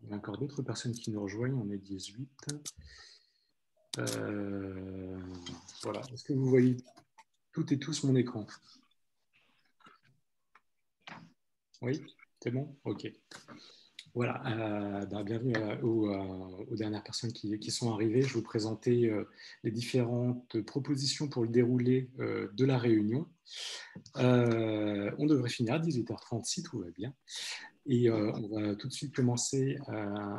Il y a encore d'autres personnes qui nous rejoignent, on est 18. Voilà, est-ce que vous voyez toutes et tous mon écran? Oui, c'est bon? Ok. Voilà, bienvenue aux dernières personnes qui sont arrivées. Je vais vous présenter les différentes propositions pour le déroulé de la réunion. On devrait finir à 18h30 si tout va bien. Et on va tout de suite commencer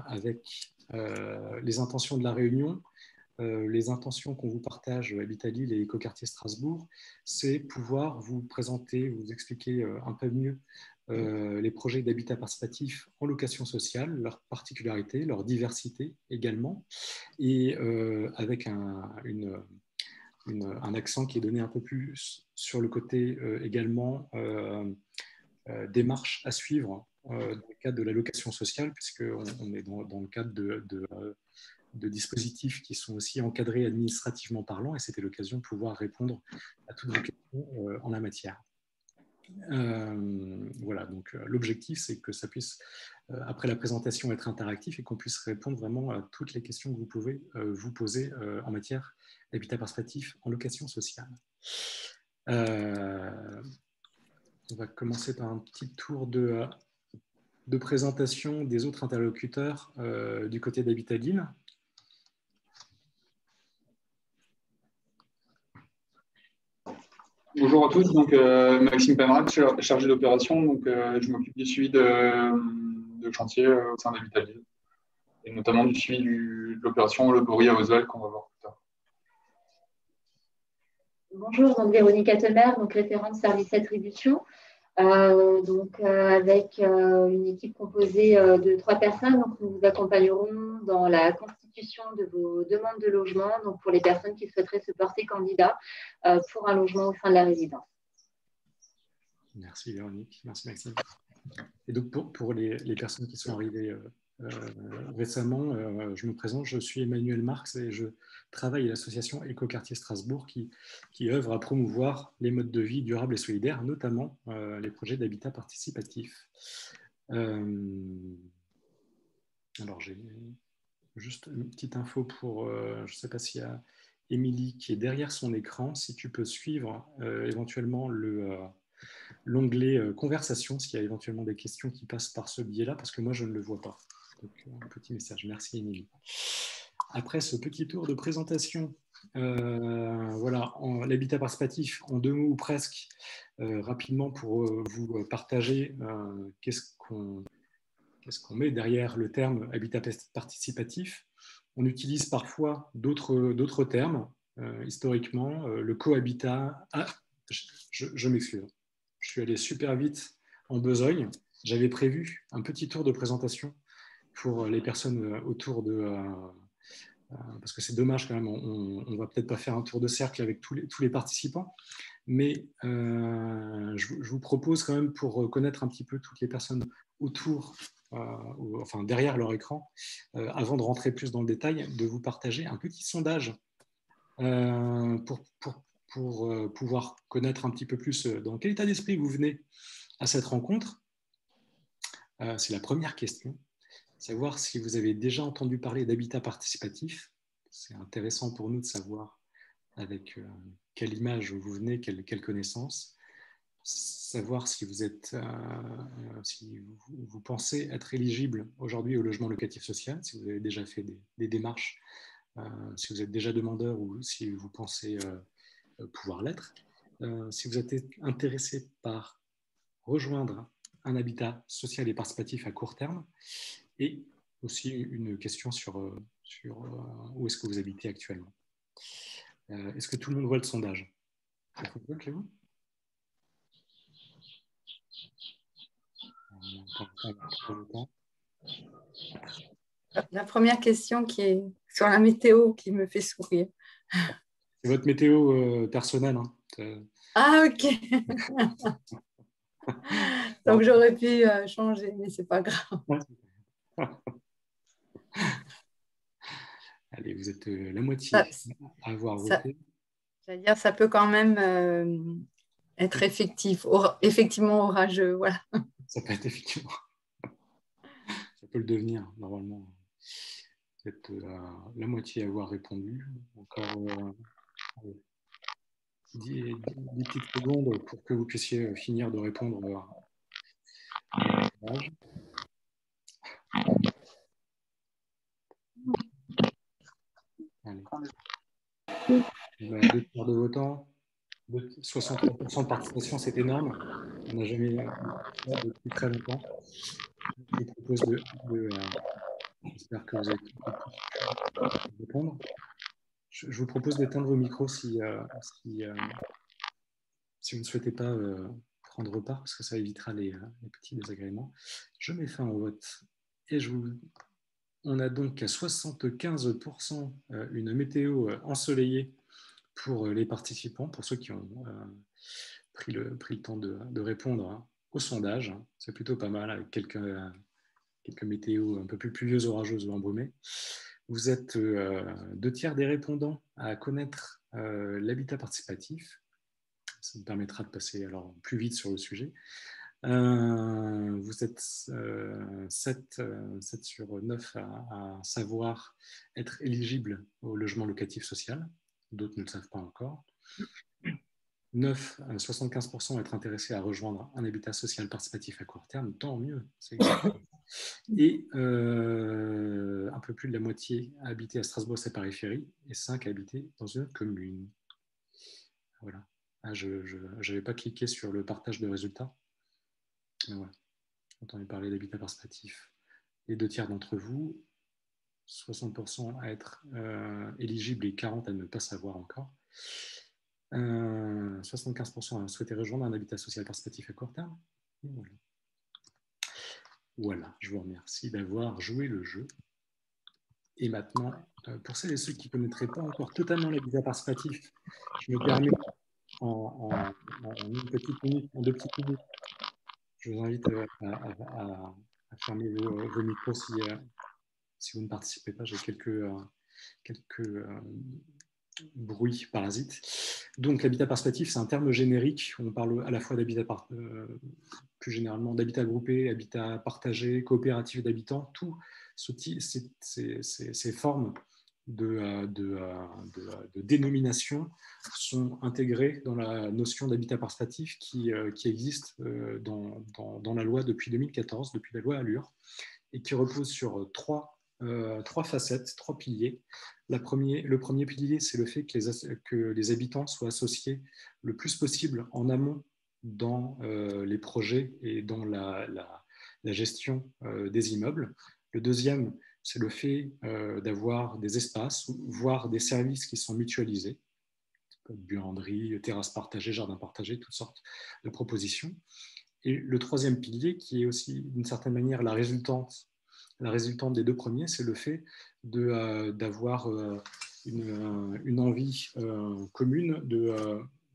avec les intentions de la réunion. Les intentions qu'on vous partage, Habitat Lille et Écoquartier Strasbourg, c'est pouvoir vous présenter, vous expliquer un peu mieux les projets d'habitat participatif en location sociale, leurs particularités, leur diversité également, et avec un accent qui est donné un peu plus sur le côté également démarche à suivre dans le cadre de la location sociale, puisqu'on est dans le cadre de dispositifs qui sont aussi encadrés administrativement parlant, et c'était l'occasion de pouvoir répondre à toutes vos questions en la matière. Voilà, donc l'objectif, c'est que ça puisse, après la présentation, être interactif et qu'on puisse répondre vraiment à toutes les questions que vous pouvez vous poser en matière d'habitat participatif en location sociale. On va commencer par un petit tour de présentation des autres interlocuteurs du côté d'Habitat Lille. Bonjour à tous, donc Maxime Penrad, chargé d'opération. Donc, je m'occupe du suivi de chantier au sein d'Habitat Lille, et notamment du suivi de l'opération Le Bourri à Oswald qu'on va voir plus tard. Bonjour, donc Véronique Attemer, donc référente service attribution. Avec une équipe composée de 3 personnes, donc nous vous accompagnerons dans la constitution de vos demandes de logement, donc pour les personnes qui souhaiteraient se porter candidat pour un logement au sein de la résidence. Merci Véronique, merci Maxime. Et donc pour les personnes qui sont arrivées récemment, je me présente, je suis Emmanuel Marx et je travaille à l'association Écoquartier Strasbourg qui œuvre à promouvoir les modes de vie durables et solidaires, notamment les projets d'habitat participatif. Alors j'ai juste une petite info pour, je ne sais pas s'il y a Émilie qui est derrière son écran, si tu peux suivre éventuellement l'onglet conversation, s'il y a éventuellement des questions qui passent par ce biais-là, parce que moi je ne le vois pas. Donc, un petit message. Merci, Émilie. Après ce petit tour de présentation, voilà, l'habitat participatif, en 2 mots ou presque, rapidement pour vous partager qu'est-ce qu'on met derrière le terme habitat participatif. On utilise parfois d'autres termes, historiquement, le cohabitat. Ah, je m'excuse. Je suis allé super vite en besogne. J'avais prévu un petit tour de présentation pour les personnes autour de... parce que c'est dommage quand même, on ne va peut-être pas faire un tour de cercle avec tous les participants, mais je vous propose quand même, pour connaître un petit peu toutes les personnes autour, enfin derrière leur écran, avant de rentrer plus dans le détail, de vous partager un petit sondage pour pouvoir connaître un petit peu plus dans quel état d'esprit vous venez à cette rencontre. C'est la première question. Savoir si vous avez déjà entendu parler d'habitat participatif. C'est intéressant pour nous de savoir avec quelle image vous venez, quelle connaissance. Savoir si vous si vous pensez être éligible aujourd'hui au logement locatif social, si vous avez déjà fait des démarches, si vous êtes déjà demandeur ou si vous pensez pouvoir l'être. Si vous êtes intéressé par rejoindre un habitat social et participatif à court terme, et aussi une question sur où est-ce que vous habitez actuellement. Est-ce que tout le monde voit le sondage? Ça fonctionne chez vous? La première question qui est sur la météo qui me fait sourire. C'est votre météo personnelle. Hein. Ah, ok. Donc, j'aurais pu changer, mais ce n'est pas grave. Allez, vous êtes la moitié à avoir voté. C'est-à-dire, ça peut quand même être effectivement orageux. Voilà. Ça peut être effectivement. Ça peut le devenir, normalement. Vous êtes la moitié à avoir répondu. Encore 10 petites secondes pour que vous puissiez finir de répondre à votre message. Allez. 2/3 de votant, 63% de participation, c'est énorme. On n'a jamais eu ça depuis très longtemps. Je vous propose j'espère que vous avez pu répondre. Je vous propose d'éteindre vos micros si vous ne souhaitez pas prendre part, parce que ça évitera les petits désagréments. Je mets fin au vote et on a donc à 75% une météo ensoleillée pour les participants, pour ceux qui ont pris le temps de répondre au sondage. C'est plutôt pas mal avec quelques météos un peu plus pluvieuses, orageuses ou embrumées. Vous êtes 2/3 des répondants à connaître l'habitat participatif. Ça me permettra de passer alors plus vite sur le sujet. Vous êtes 7 sur 9 à savoir être éligible au logement locatif social. D'autres ne le savent pas encore. 75% être intéressés à rejoindre un habitat social participatif à court terme. Tant mieux. Et un peu plus de la moitié à habiter à Strasbourg et sa périphérie et 5 à habiter dans une autre commune. Voilà. Je n'avais pas cliqué sur le partage de résultats. Mais voilà. Entendu parler d'habitat participatif. Les 2/3 d'entre vous, 60% à être éligibles et 40% à ne pas savoir encore. 75% à souhaiter rejoindre un habitat social participatif à court terme. Et voilà. Voilà, je vous remercie d'avoir joué le jeu. Et maintenant, pour celles et ceux qui ne connaîtraient pas encore totalement l'habitat participatif, je me permets en une petite minute, en 2 petites minutes, je vous invite à fermer vos micros si vous ne participez pas. J'ai quelques bruits parasites. Donc, l'habitat participatif, c'est un terme générique. On parle à la fois d'habitat plus généralement d'habitat groupé, habitat partagé, coopératif d'habitants. Tout ces formes de dénomination sont intégrées dans la notion d'habitat participatif qui existe dans la loi depuis 2014, depuis la loi Allure, et qui repose sur trois facettes, 3 piliers. Le premier pilier, c'est le fait que les habitants soient associés le plus possible en amont dans les projets et dans la gestion des immeubles. Le deuxième, c'est le fait d'avoir des espaces, voire des services qui sont mutualisés, comme buanderie, terrasse partagée, jardin partagé, toutes sortes de propositions. Et le troisième pilier, qui est aussi d'une certaine manière la résultante des 2 premiers, c'est le fait d'avoir une envie commune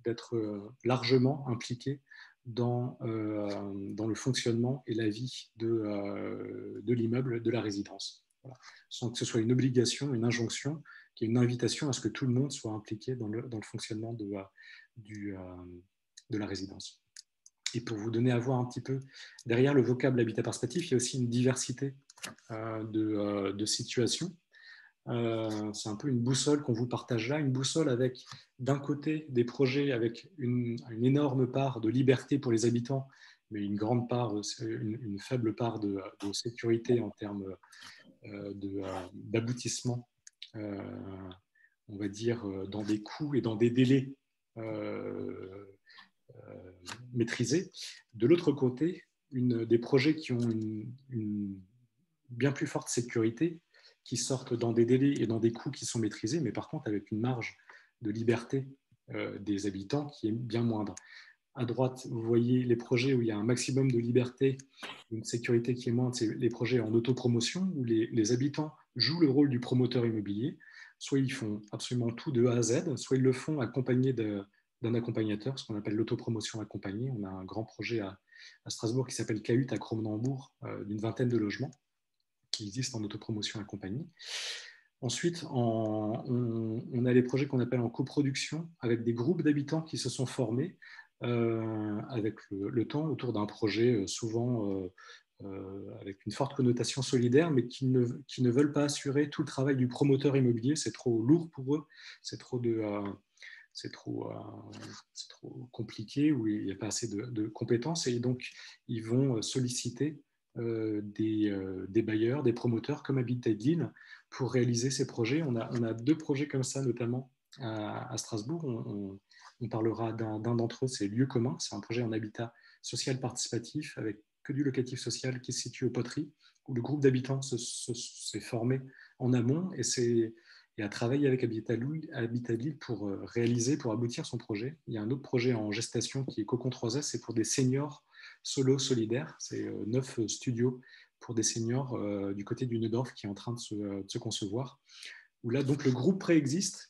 d'être largement impliqué dans le fonctionnement et la vie de l'immeuble, de la résidence. Voilà. Sans que ce soit une obligation, une injonction, qui est une invitation à ce que tout le monde soit impliqué dans le fonctionnement de la résidence. Et pour vous donner à voir un petit peu, derrière le vocable habitat participatif, il y a aussi une diversité de situations. C'est un peu une boussole qu'on vous partage là, une boussole avec d'un côté des projets avec une énorme part de liberté pour les habitants, mais une grande part, une faible part de sécurité en termes d'aboutissement, on va dire, dans des coûts et dans des délais maîtrisés. De l'autre côté, des projets qui ont une bien plus forte sécurité, qui sortent dans des délais et dans des coûts qui sont maîtrisés, mais par contre avec une marge de liberté des habitants qui est bien moindre. À droite, vous voyez les projets où il y a un maximum de liberté, une sécurité qui est moindre, c'est les projets en autopromotion, où les habitants jouent le rôle du promoteur immobilier. Soit ils font absolument tout de A à Z, soit ils le font accompagnés d'un accompagnateur, ce qu'on appelle l'autopromotion accompagnée. On a un grand projet à Strasbourg qui s'appelle Cahut à Cronenbourg, d'une 20aine de logements qui existent en autopromotion accompagnée. Ensuite, on a les projets qu'on appelle en coproduction, avec des groupes d'habitants qui se sont formés avec le temps autour d'un projet souvent avec une forte connotation solidaire, mais qui ne veulent pas assurer tout le travail du promoteur immobilier. C'est trop lourd pour eux, c'est trop compliqué, où il n'y a pas assez de compétences, et donc ils vont solliciter des bailleurs, des promoteurs comme Habitat de Lille pour réaliser ces projets. On a 2 projets comme ça, notamment à Strasbourg. On parlera d'un d'entre eux, c'est Lieu commun. C'est un projet en habitat social participatif avec que du locatif social qui se situe aux Poteries, où le groupe d'habitants s'est formé en amont et a travaillé avec Habitat de Lille pour réaliser, pour aboutir son projet. Il y a un autre projet en gestation qui est Cocon 3S, c'est pour des seniors solo solidaires. C'est 9 studios pour des seniors du côté du Neudorf qui est en train de se concevoir. Où là, donc, le groupe préexiste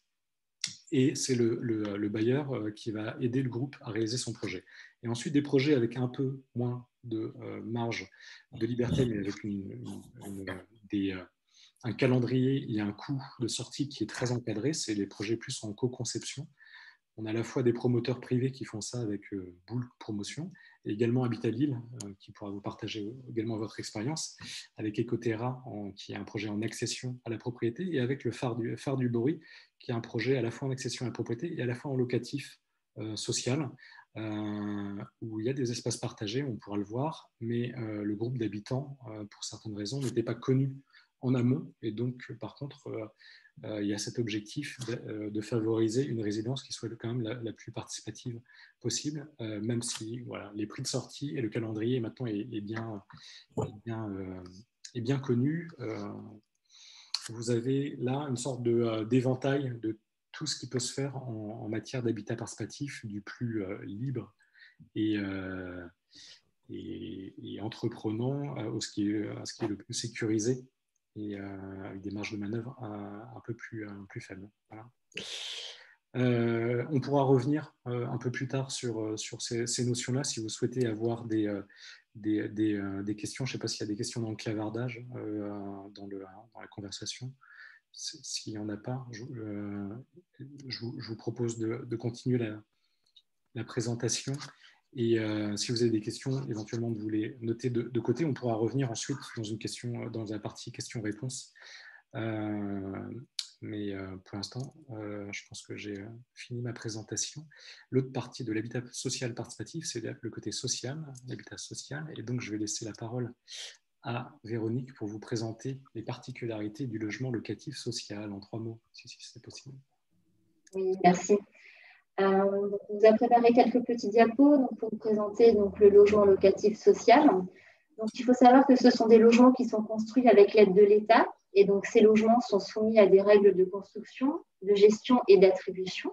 et c'est le bailleur qui va aider le groupe à réaliser son projet. Et ensuite, des projets avec un peu moins de marge de liberté, mais avec un calendrier et un coût de sortie qui est très encadré. C'est les projets plus en co-conception. On a à la fois des promoteurs privés qui font ça avec Boule Promotion, et également Habitat Lille, qui pourra vous partager également votre expérience, avec Ecoterra, qui est un projet en accession à la propriété, et avec le Phare du Bory, qui est un projet à la fois en accession à la propriété et à la fois en locatif social, où il y a des espaces partagés, on pourra le voir, mais le groupe d'habitants, pour certaines raisons, n'était pas connu en amont, et donc par contre il y a cet objectif de favoriser une résidence qui soit quand même la plus participative possible, même si voilà, les prix de sortie et le calendrier maintenant est bien connu. Vous avez là une sorte d'éventail de tout ce qui peut se faire en matière d'habitat participatif, du plus libre et entreprenant à ce qui est le plus sécurisé, et avec des marges de manœuvre un peu plus faibles. Voilà. On pourra revenir un peu plus tard sur ces notions-là si vous souhaitez avoir des questions. Je ne sais pas s'il y a des questions dans le clavardage, dans la conversation. S'il n'y en a pas, je vous propose de continuer la présentation. Et si vous avez des questions, éventuellement de vous les noter de côté. On pourra revenir ensuite dans la partie questions-réponses. Mais pour l'instant, je pense que j'ai fini ma présentation. L'autre partie de l'habitat social participatif, c'est le côté social, l'habitat social. Et donc, je vais laisser la parole à Véronique pour vous présenter les particularités du logement locatif social en 3 mots, si c'est possible. Oui, merci. On vous a préparé quelques petits diapos pour vous présenter le logement locatif social. Donc, il faut savoir que ce sont des logements qui sont construits avec l'aide de l'État. Et donc, ces logements sont soumis à des règles de construction, de gestion et d'attribution.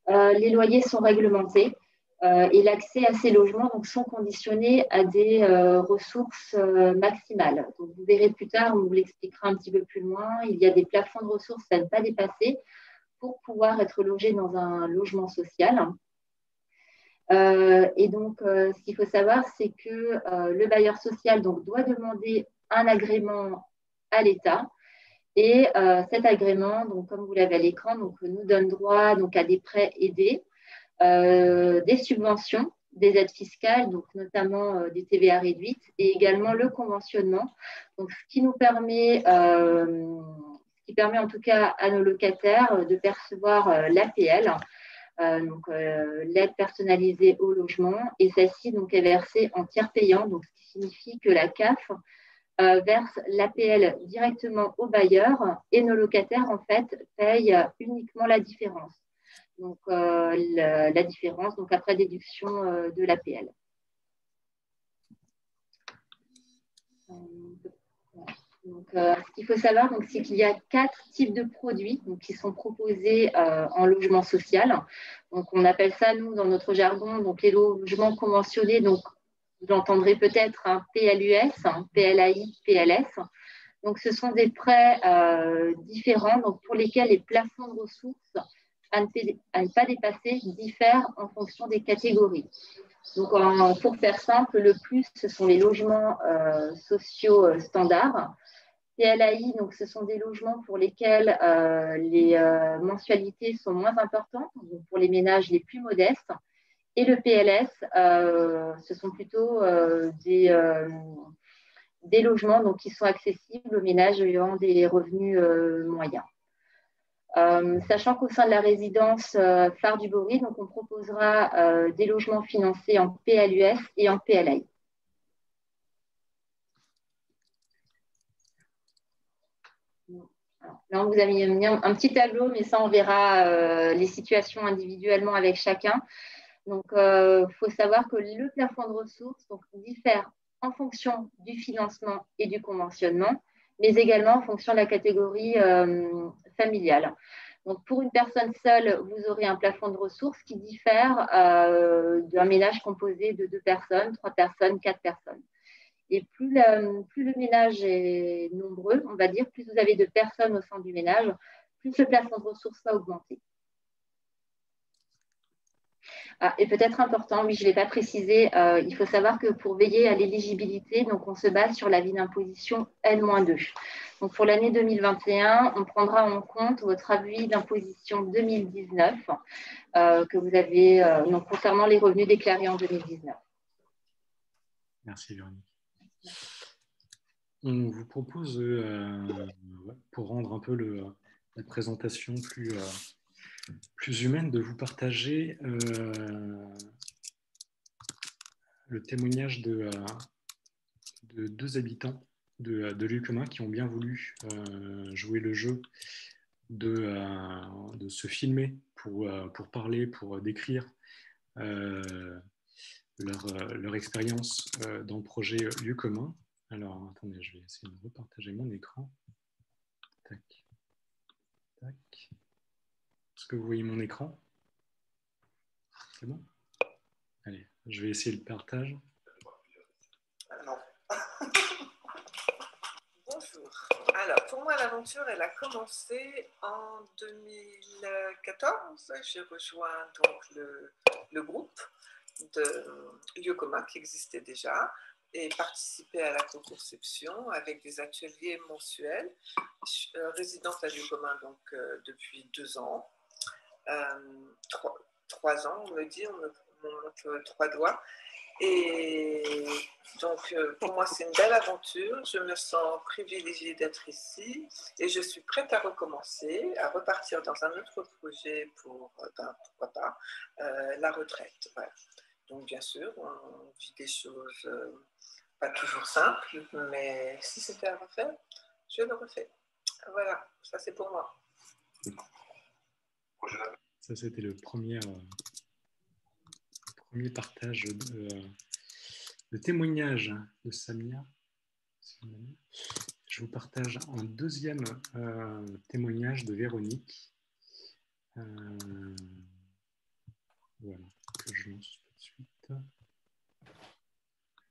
Les loyers sont réglementés et l'accès à ces logements sont conditionnés à des ressources maximales. Donc, vous verrez plus tard, on vous l'expliquera un petit peu plus loin, il y a des plafonds de ressources à ne pas dépasser pour pouvoir être logé dans un logement social. Et donc, ce qu'il faut savoir, c'est que le bailleur social doit demander un agrément à l'État. Et cet agrément, comme vous l'avez à l'écran, nous donne droit à des prêts aidés, des subventions, des aides fiscales, notamment des TVA réduites, et également le conventionnement, ce qui nous permet qui permet en tout cas à nos locataires de percevoir l'APL, l'aide personnalisée au logement, et celle-ci est versée en tiers payant, ce qui signifie que la CAF verse l'APL directement au bailleur et nos locataires en fait payent uniquement la différence. La différence après déduction de l'APL. Ce qu'il faut savoir, c'est qu'il y a 4 types de produits qui sont proposés en logement social. On appelle ça, nous, dans notre jargon, les logements conventionnés. Vous entendrez peut-être un PLUS, un PLAI, PLS. Ce sont des prêts différents pour lesquels les plafonds de ressources à ne pas dépasser diffèrent en fonction des catégories. Pour faire simple, le plus, ce sont les logements sociaux standards. PLAI, ce sont des logements pour lesquels les mensualités sont moins importantes, pour les ménages les plus modestes. Et le PLS, ce sont plutôt des des logements donc, qui sont accessibles aux ménages ayant des revenus moyens. Sachant qu'au sein de la résidence Phare du Bory, donc on proposera des logements financés en PLUS et en PLAI. Alors, là, on vous a mis un petit tableau, mais ça, on verra les situations individuellement avec chacun. Donc, il faut savoir que le plafond de ressources donc, diffère en fonction du financement et du conventionnement, mais également en fonction de la catégorie familiale. Donc, pour une personne seule, vous aurez un plafond de ressources qui diffère d'un ménage composé de 2 personnes, 3 personnes, 4 personnes. Et plus le ménage est nombreux, on va dire, plus vous avez de personnes au sein du ménage, plus le plafond de ressources va augmenter. Et peut-être important, oui, je ne l'ai pas précisé, il faut savoir que pour veiller à l'éligibilité, donc on se base sur l'avis d'imposition N-2. Donc pour l'année 2021, on prendra en compte votre avis d'imposition 2019 que vous avez donc concernant les revenus déclarés en 2019. Merci Véronique. On vous propose, pour rendre un peu la présentation plus humaine, de vous partager le témoignage de 2 habitants de lieux communs qui ont bien voulu jouer le jeu de se filmer pour parler, pour décrire leur expérience dans le projet lieux communs. Alors, attendez, je vais essayer de repartager mon écran. Tac. Tac. Est-ce que vous voyez mon écran? C'est bon? Allez, je vais essayer le partage. Non. Bonjour. Alors, pour moi, l'aventure, elle a commencé en 2014. J'ai rejoint donc le groupe de lieux communs qui existait déjà et participé à la co-conception avec des ateliers mensuels. Je suis résidente à lieux communs donc, depuis 2 ans. 3 ans, on me dit, on me montre 3 doigts. Et donc, pour moi, c'est une belle aventure. Je me sens privilégiée d'être ici et je suis prête à recommencer, à repartir dans un autre projet pour, pourquoi pas, la retraite. Voilà. Donc, bien sûr, on vit des choses pas toujours simples, mais si c'était à refaire, je le refais. Voilà, ça c'est pour moi. Ça, c'était le premier partage de témoignage de Samia. Je vous partage un deuxième témoignage de Véronique. Voilà, que je lance tout de suite.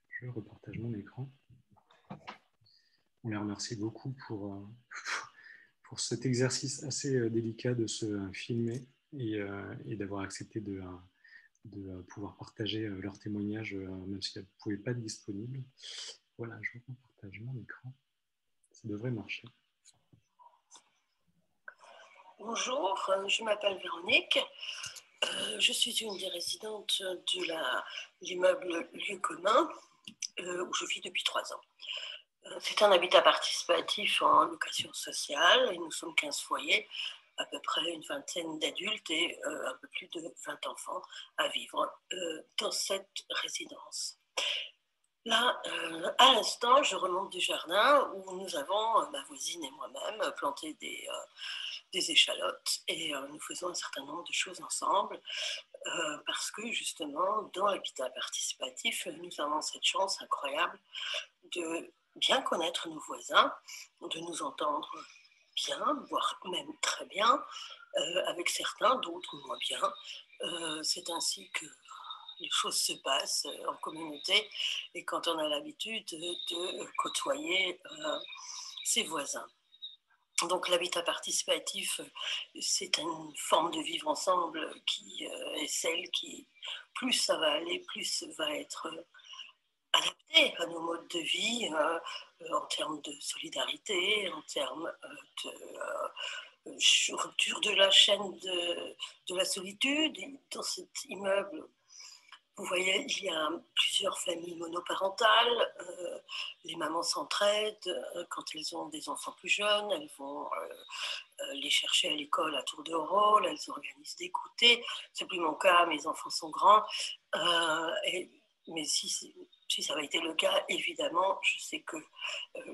Je repartage mon écran. On les remercie beaucoup pour cet exercice assez délicat de se filmer et d'avoir accepté de pouvoir partager leur témoignage, même si elles ne pouvaient pas être disponibles. Voilà, je repartage mon écran. Ça devrait marcher. Bonjour, je m'appelle Véronique. Je suis une des résidentes de l'immeuble lieu commun où je vis depuis 3 ans. C'est un habitat participatif en location sociale et nous sommes 15 foyers, à peu près une vingtaine d'adultes et un peu plus de 20 enfants à vivre dans cette résidence. Là, à l'instant, je remonte du jardin où nous avons, ma voisine et moi-même, planté des échalotes et nous faisons un certain nombre de choses ensemble parce que justement, dans l'habitat participatif, nous avons cette chance incroyable de bien connaître nos voisins, de nous entendre bien, voire même très bien, avec certains, d'autres moins bien. C'est ainsi que les choses se passent en communauté et quand on a l'habitude de côtoyer ses voisins. Donc l'habitat participatif, c'est une forme de vivre ensemble qui est celle qui, plus ça va aller, plus va être adapté à nos modes de vie en termes de solidarité, en termes de rupture de la chaîne de la solitude. Dans cet immeuble, Vous voyez, il y a plusieurs familles monoparentales. Les mamans s'entraident. Quand elles ont des enfants plus jeunes, elles vont les chercher à l'école à tour de rôle. Elles organisent des goûters. C'est plus mon cas, mes enfants sont grands. Mais si ça avait été le cas, évidemment, je sais que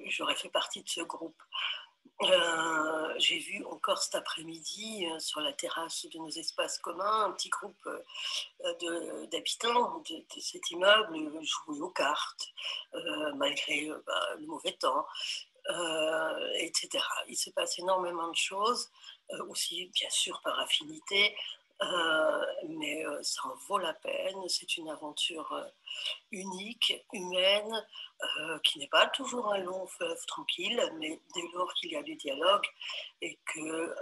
j'aurais fait partie de ce groupe. J'ai vu encore cet après-midi sur la terrasse de nos espaces communs un petit groupe d'habitants de cet immeuble jouer aux cartes malgré le mauvais temps, etc. Il se passe énormément de choses, aussi bien sûr par affinité, mais ça en vaut la peine. C'est une aventure unique, humaine, qui n'est pas toujours un long fleuve tranquille, mais dès lors qu'il y a du dialogue et que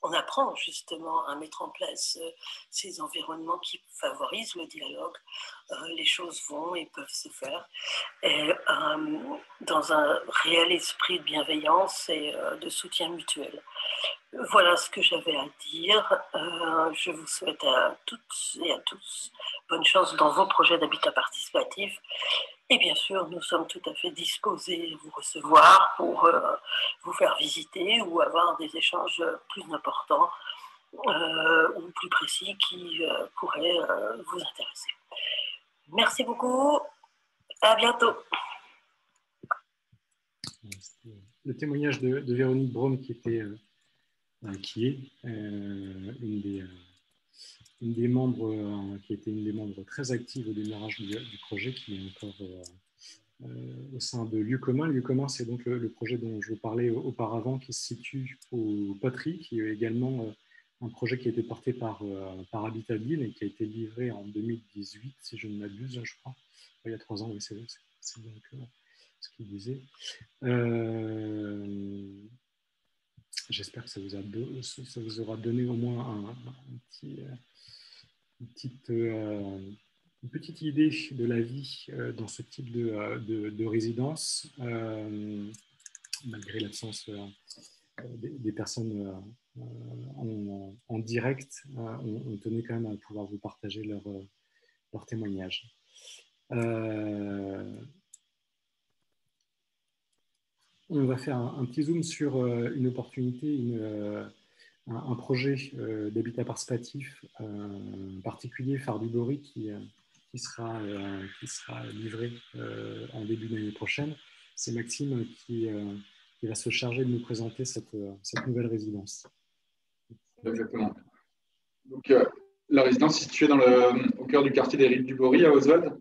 on apprend justement à mettre en place ces environnements qui favorisent le dialogue, les choses vont et peuvent se faire, et dans un réel esprit de bienveillance et de soutien mutuel. Voilà ce que j'avais à dire. Je vous souhaite à toutes et à tous bonne chance dans vos projets d'habitat participatif. Et bien sûr, nous sommes tout à fait disposés à vous recevoir pour vous faire visiter ou avoir des échanges plus importants ou plus précis qui pourraient vous intéresser. Merci beaucoup. À bientôt. Le témoignage de Véronique Braun qui est une des membres, qui était une des membres très actives au démarrage du projet, qui est encore au sein de Lieux communs. Lieux communs, c'est donc le projet dont je vous parlais auparavant, qui se situe au Poteries, qui est également un projet qui a été porté par Habitaville et qui a été livré en 2018, si je ne m'abuse, je crois. Il y a 3 ans, oui, c'est donc ce qu'il disait. J'espère que ça vous aura donné au moins une petite idée de la vie dans ce type de résidence, malgré l'absence des personnes en direct. On tenait quand même à pouvoir vous partager leur témoignage. On va faire un petit zoom sur une opportunité, un projet d'habitat participatif particulier, Phare du Bory, qui sera livré en début d'année prochaine. C'est Maxime qui va se charger de nous présenter cette nouvelle résidence. Exactement. Donc, la résidence est située au cœur du quartier des Rives du Bory, à Oswald.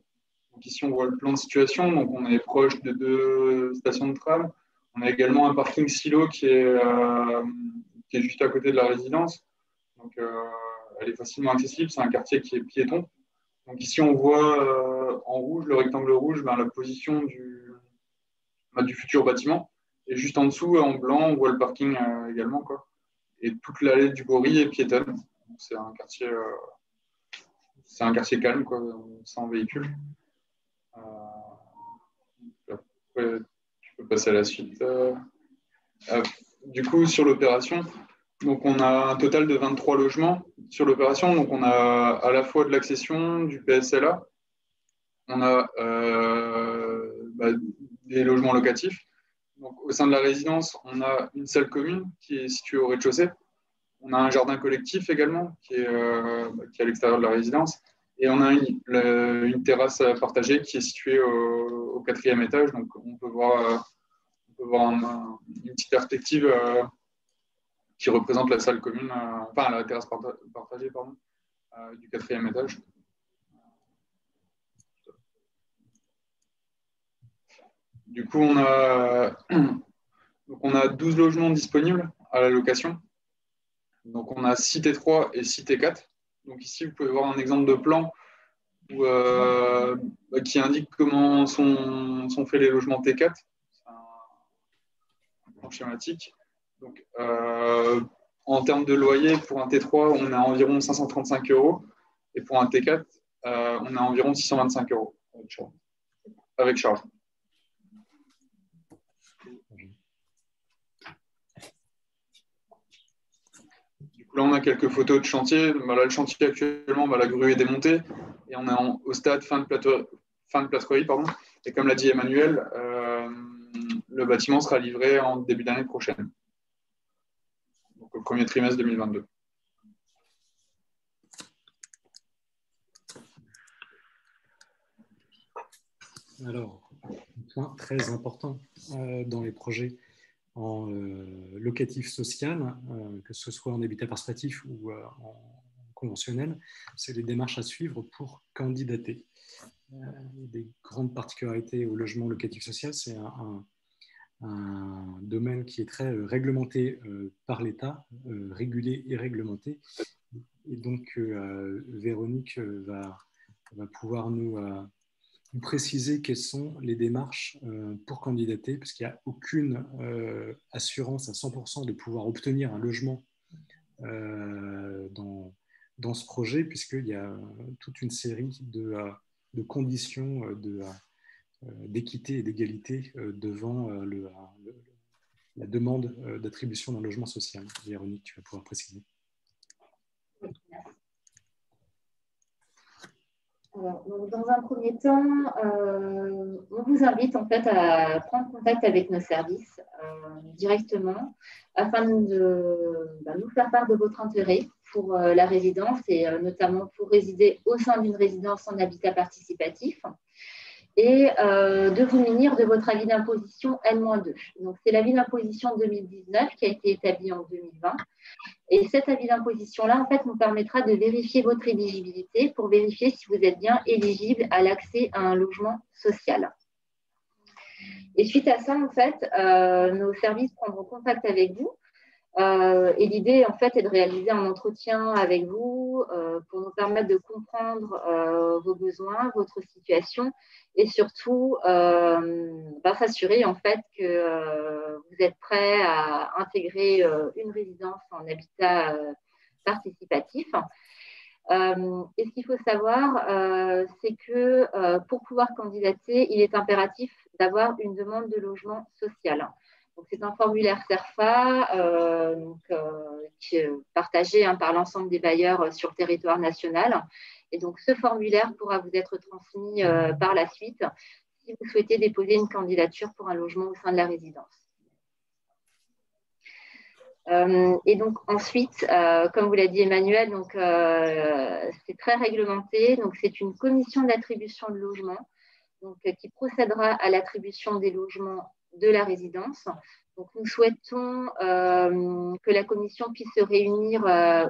Donc, ici, on voit le plan de situation. Donc, on est proche de 2 stations de tram. On a également un parking silo qui est juste à côté de la résidence. Donc, elle est facilement accessible. C'est un quartier qui est piéton. Donc, ici, on voit en rouge, le rectangle rouge, la position du futur bâtiment. Et juste en dessous, en blanc, on voit le parking également, quoi. Et toute l'allée du Bory est piétonne. C'est un quartier calme, quoi, sans véhicule. Après, tu peux passer à la suite. Du coup, sur l'opération, donc on a un total de 23 logements sur l'opération. Donc on a à la fois de l'accession, du PSLA, on a des logements locatifs. Donc, au sein de la résidence, on a une salle commune qui est située au rez-de-chaussée. On a un jardin collectif également qui est à l'extérieur de la résidence. Et on a une terrasse partagée qui est située au 4e étage. Donc, on peut voir une petite perspective qui représente la salle commune, la terrasse partagée, du 4e étage. Du coup, on a 12 logements disponibles à la location. Donc, on a 6 T3 et 6 T4. Donc, ici, vous pouvez voir un exemple de plan qui indique comment sont faits les logements T4. C'est un plan schématique. Donc, en termes de loyer, pour un T3, on a environ 535 €. Et pour un T4, on a environ 625 € avec charge. Là, on a quelques photos de chantier. Là, le chantier actuellement, la grue est démontée. et on est au stade fin de plâtrerie, pardon. Et comme l'a dit Emmanuel, le bâtiment sera livré en début d'année prochaine, donc au premier trimestre 2022. Alors, un point très important dans les projets en locatif social, que ce soit en habitat participatif ou en conventionnel, c'est les démarches à suivre pour candidater. Des grandes particularités au logement locatif social, c'est un domaine qui est très réglementé par l'État, régulé et réglementé. Et donc, Véronique va pouvoir nous préciser quelles sont les démarches pour candidater, parce qu'il n'y a aucune assurance à 100% de pouvoir obtenir un logement dans ce projet, puisqu'il y a toute une série de conditions d'équité et d'égalité devant la demande d'attribution d'un logement social. Véronique, tu vas pouvoir préciser. Alors, donc, dans un premier temps, on vous invite en fait à prendre contact avec nos services directement afin de nous faire part de votre intérêt pour la résidence et notamment pour résider au sein d'une résidence en habitat participatif et de vous munir de votre avis d'imposition N-2. Donc, c'est l'avis d'imposition 2019 qui a été établi en 2020. Et cet avis d'imposition-là, en fait, nous permettra de vérifier votre éligibilité pour vérifier si vous êtes bien éligible à l'accès à un logement social. Et suite à ça, en fait, nos services prendront contact avec vous. Et l'idée, en fait, est de réaliser un entretien avec vous pour nous permettre de comprendre vos besoins, votre situation et surtout s'assurer, en fait, que vous êtes prêt à intégrer une résidence en habitat participatif. Et ce qu'il faut savoir, c'est que pour pouvoir candidater, il est impératif d'avoir une demande de logement social. C'est un formulaire CERFA qui est partagé par l'ensemble des bailleurs sur le territoire national. Et donc, ce formulaire pourra vous être transmis par la suite si vous souhaitez déposer une candidature pour un logement au sein de la résidence. Et donc ensuite, comme vous l'a dit Emmanuel, c'est très réglementé. Donc, c'est une commission d'attribution de logement qui procédera à l'attribution des logements de la résidence. Donc, nous souhaitons que la commission puisse se réunir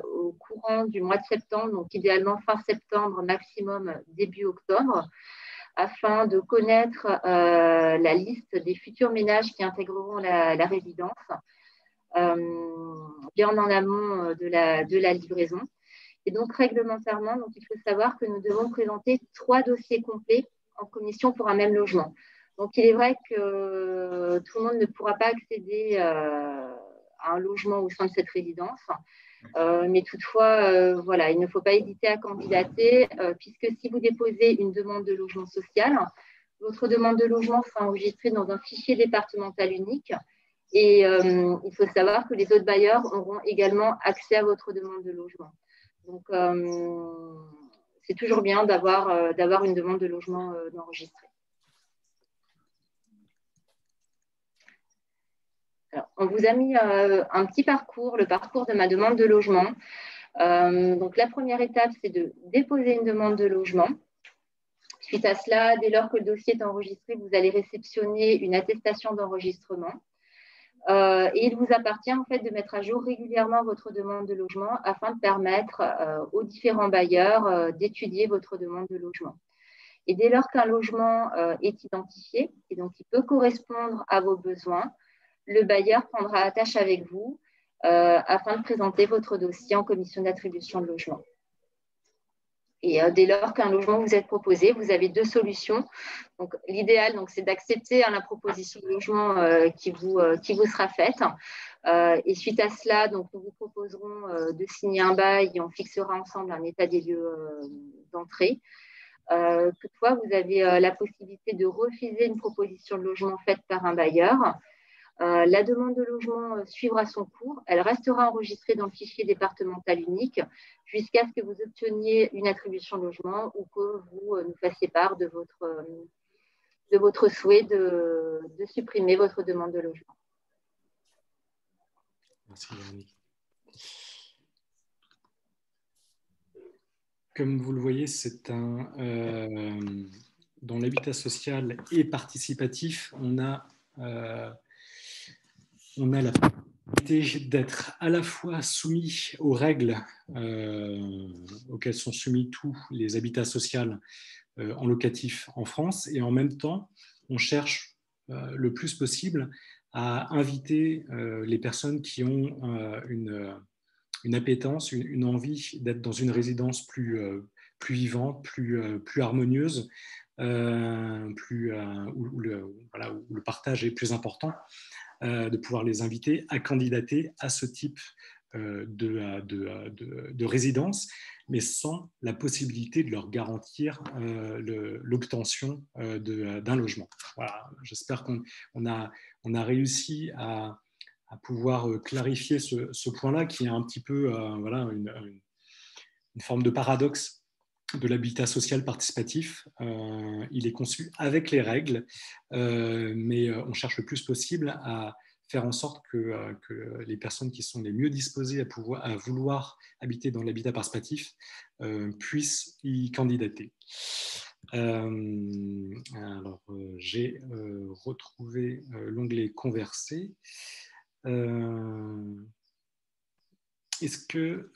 au courant du mois de septembre, donc idéalement fin septembre, maximum début octobre, afin de connaître la liste des futurs ménages qui intégreront la résidence, bien en amont de la livraison. Et donc, réglementairement, il faut savoir que nous devons présenter 3 dossiers complets en commission pour un même logement. Donc, il est vrai que tout le monde ne pourra pas accéder à un logement au sein de cette résidence. Mais toutefois, voilà, il ne faut pas hésiter à candidater, puisque si vous déposez une demande de logement social, votre demande de logement sera enregistrée dans un fichier départemental unique. Et il faut savoir que les autres bailleurs auront également accès à votre demande de logement. Donc, c'est toujours bien d'avoir une demande de logement enregistrée. Alors, on vous a mis un petit parcours, le parcours de ma demande de logement. Donc, la première étape, c'est de déposer une demande de logement. Suite à cela, dès lors que le dossier est enregistré, vous allez réceptionner une attestation d'enregistrement. Et il vous appartient en fait de mettre à jour régulièrement votre demande de logement afin de permettre aux différents bailleurs d'étudier votre demande de logement. Et dès lors qu'un logement est identifié et donc il peut correspondre à vos besoins, le bailleur prendra attache avec vous afin de présenter votre dossier en commission d'attribution de logement. Et dès lors qu'un logement vous est proposé, vous avez 2 solutions. Donc, l'idéal, c'est d'accepter la proposition de logement qui vous sera faite. Et suite à cela, nous vous proposerons de signer un bail et on fixera ensemble un état des lieux d'entrée. Toutefois, vous avez la possibilité de refuser une proposition de logement faite par un bailleur La demande de logement suivra son cours. Elle restera enregistrée dans le fichier départemental unique jusqu'à ce que vous obteniez une attribution de logement ou que vous nous fassiez part de votre souhait de supprimer votre demande de logement. Merci, Véronique. Comme vous le voyez, c'est dans l'habitat social et participatif, on a la possibilité d'être à la fois soumis aux règles auxquelles sont soumis tous les habitats sociaux en locatif en France, et en même temps, on cherche le plus possible à inviter les personnes qui ont une appétence, une envie d'être dans une résidence plus vivante, plus harmonieuse, où le partage est plus important, de pouvoir les inviter à candidater à ce type de résidence, mais sans la possibilité de leur garantir l'obtention d'un logement. Voilà, j'espère qu'on a réussi à pouvoir clarifier ce point-là, qui est un petit peu une forme de paradoxe de l'habitat social participatif. Il est conçu avec les règles, mais on cherche le plus possible à faire en sorte que les personnes qui sont les mieux disposées à vouloir habiter dans l'habitat participatif puissent y candidater. J'ai retrouvé l'onglet Converser. Est-ce qu'il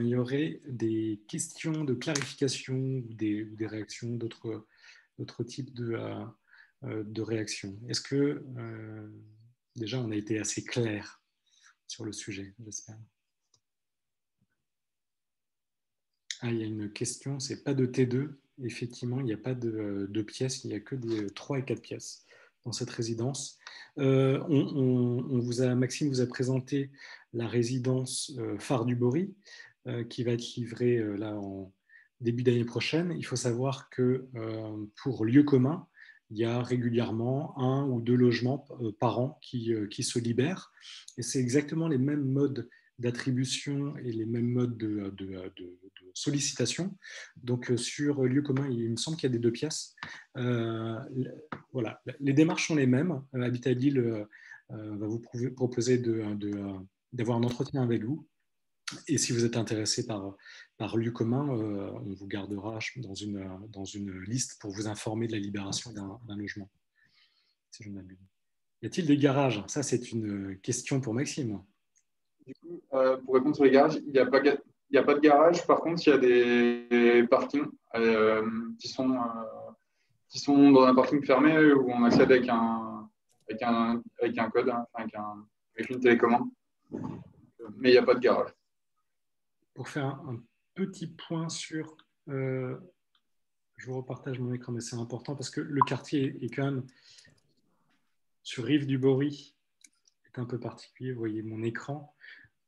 y aurait des questions de clarification ou des réactions, d'autres types de réactions? Est-ce que déjà on a été assez clair sur le sujet, j'espère? Il y a une question, c'est pas de T2. Effectivement, il n'y a pas de pièces, il n'y a que des 3 et 4 pièces dans cette résidence. Maxime vous a présenté la résidence Phare du Bory, qui va être livrée là en début d'année prochaine. Il faut savoir que pour lieu commun, il y a régulièrement 1 ou 2 logements par an qui se libèrent. Et c'est exactement les mêmes modes d'attribution et les mêmes modes de sollicitation. Donc, sur lieu commun, il me semble qu'il y a des 2 pièces. Voilà, les démarches sont les mêmes. Habitat Lille va vous proposer d'avoir un entretien avec vous. Et si vous êtes intéressé par lieu commun, on vous gardera dans une liste pour vous informer de la libération d'un logement. Si je ne m'abuse. Y a-t-il des garages? Ça, c'est une question pour Maxime. Du coup, pour répondre sur les garages, il n'y a pas de garage. Par contre, il y a des parkings qui sont dans un parking fermé où on accède avec un code, avec une télécommande. Mais il n'y a pas de garage. Pour faire un petit point sur... je vous repartage mon écran, mais c'est important parce que le quartier est quand même sur Rive du Bory, est un peu particulier. Vous voyez mon écran.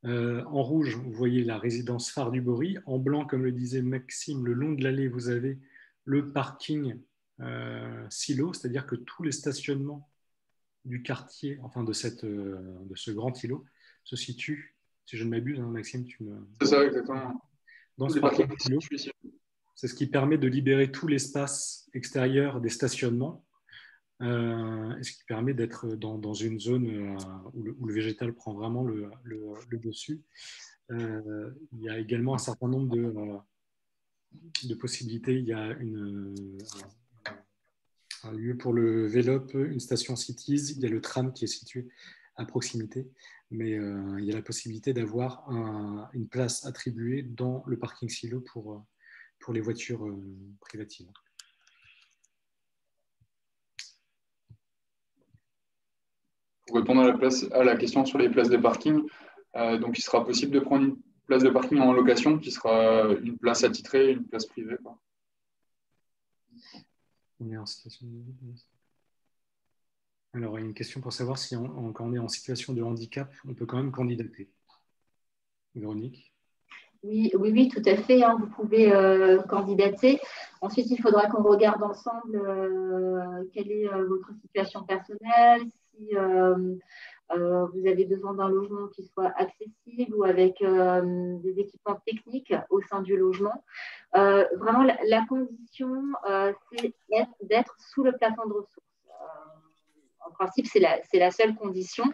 En rouge, vous voyez la résidence Phare du Bory. En blanc, comme le disait Maxime, le long de l'allée, vous avez le parking silo, c'est-à-dire que tous les stationnements du quartier, enfin de ce grand îlot, se situent, si je ne m'abuse, hein, Maxime, tu me... C'est ça, exactement. Dans ce parking silo, c'est ce qui permet de libérer tout l'espace extérieur des stationnements, et ce qui permet d'être dans une zone où le végétal prend vraiment le dessus. Il y a également un certain nombre de possibilités. Il y a un lieu pour le Vélop, une station Cities, il y a le tram qui est situé à proximité, mais il y a la possibilité d'avoir une place attribuée dans le parking silo pour les voitures privatives. Pour répondre à la question sur les places de parking, donc il sera possible de prendre une place de parking en location qui sera une place attitrée, une place privée. On est en situation de... Alors, il y a une question pour savoir si quand on est en situation de handicap, on peut quand même candidater. Véronique? Oui, tout à fait. Vous pouvez candidater. Ensuite, il faudra qu'on regarde ensemble quelle est votre situation personnelle, si vous avez besoin d'un logement qui soit accessible ou avec des équipements techniques au sein du logement. Vraiment, la condition, c'est d'être sous le plafond de ressources. En principe, c'est la seule condition.